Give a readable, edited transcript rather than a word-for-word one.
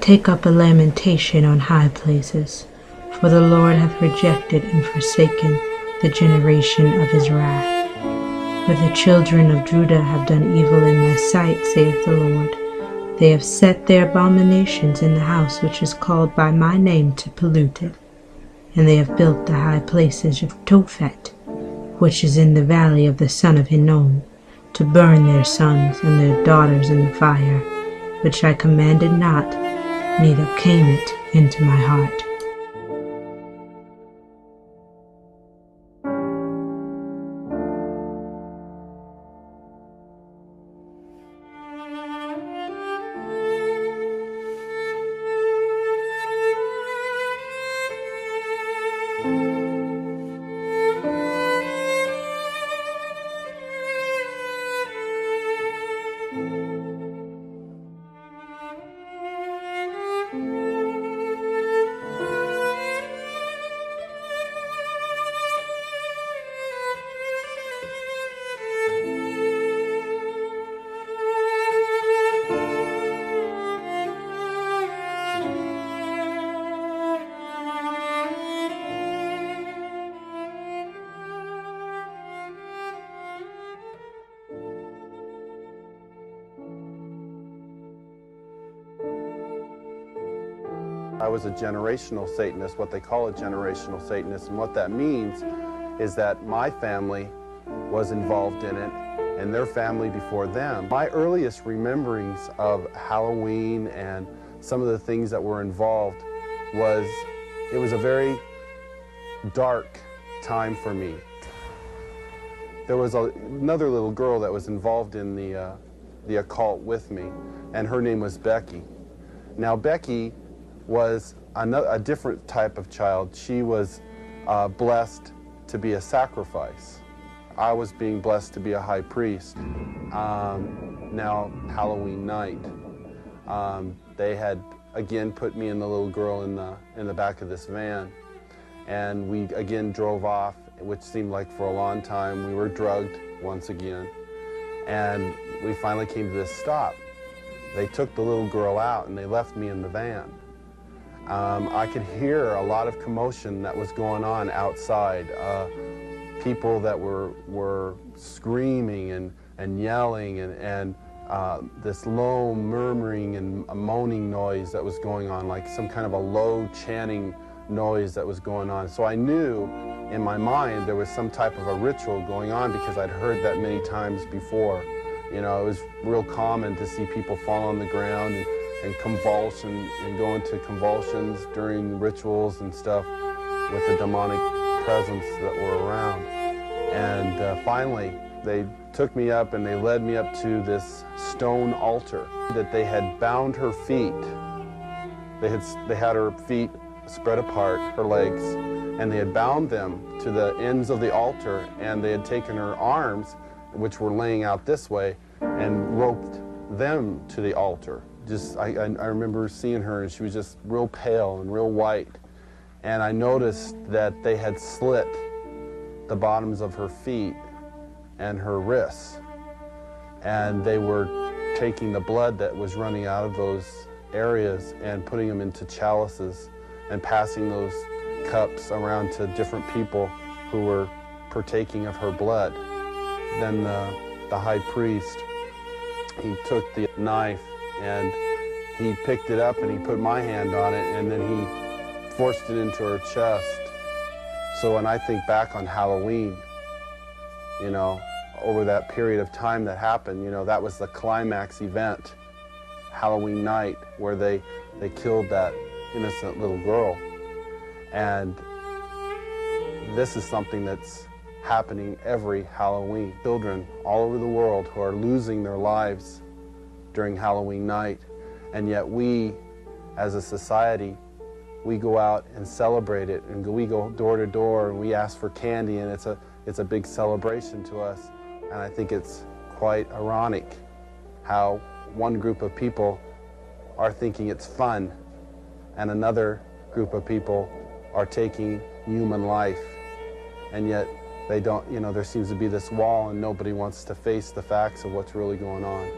take up a lamentation on high places, for the Lord hath rejected and forsaken the generation of his wrath. For the children of Judah have done evil in my sight, saith the Lord. They have set their abominations in the house which is called by my name to pollute it. And they have built the high places of Tophet, which is in the valley of the son of Hinnom, to burn their sons and their daughters in the fire, which I commanded not, neither came it into my heart. I was a generational Satanist, what they call a generational Satanist, and what that means is that my family was involved in it and their family before them. My earliest rememberings of Halloween and some of the things that were involved it was a very dark time for me. There was another little girl that was involved in the occult with me, and her name was Becky. Now Becky was a different type of child. She was blessed to be a sacrifice. I was being blessed to be a high priest. Now, Halloween night, they had again put me and the little girl in the back of this van, and we again drove off, which seemed like for a long time. We were drugged once again, and we finally came to this stop. They took the little girl out and they left me in the van. I could hear a lot of commotion that was going on outside. People that were screaming and yelling and this low murmuring and moaning noise that was going on, like some kind of a low chanting noise that was going on. So I knew in my mind there was some type of a ritual going on because I'd heard that many times before. You know, it was real common to see people fall on the ground and convulsion and go into convulsions during rituals and stuff with the demonic presence that were around. And finally, they took me up and they led me up to this stone altar that they had bound her feet. They had her feet spread apart, her legs, and they had bound them to the ends of the altar, and they had taken her arms, which were laying out this way, and roped them to the altar. I remember seeing her, and she was just real pale and real white. And I noticed that they had slit the bottoms of her feet and her wrists. And they were taking the blood that was running out of those areas and putting them into chalices and passing those cups around to different people who were partaking of her blood. Then the high priest, he took the knife and he picked it up and he put my hand on it, and then he forced it into her chest. So when I think back on Halloween, you know, over that period of time that happened, you know, that was the climax event, Halloween night, where they killed that innocent little girl. And this is something that's happening every Halloween. Children all over the world who are losing their lives during Halloween night, and yet we, as a society, we go out and celebrate it, and we go door to door and we ask for candy, and it's a big celebration to us. And I think it's quite ironic how one group of people are thinking it's fun and another group of people are taking human life, and yet they don't, you know, there seems to be this wall and nobody wants to face the facts of what's really going on.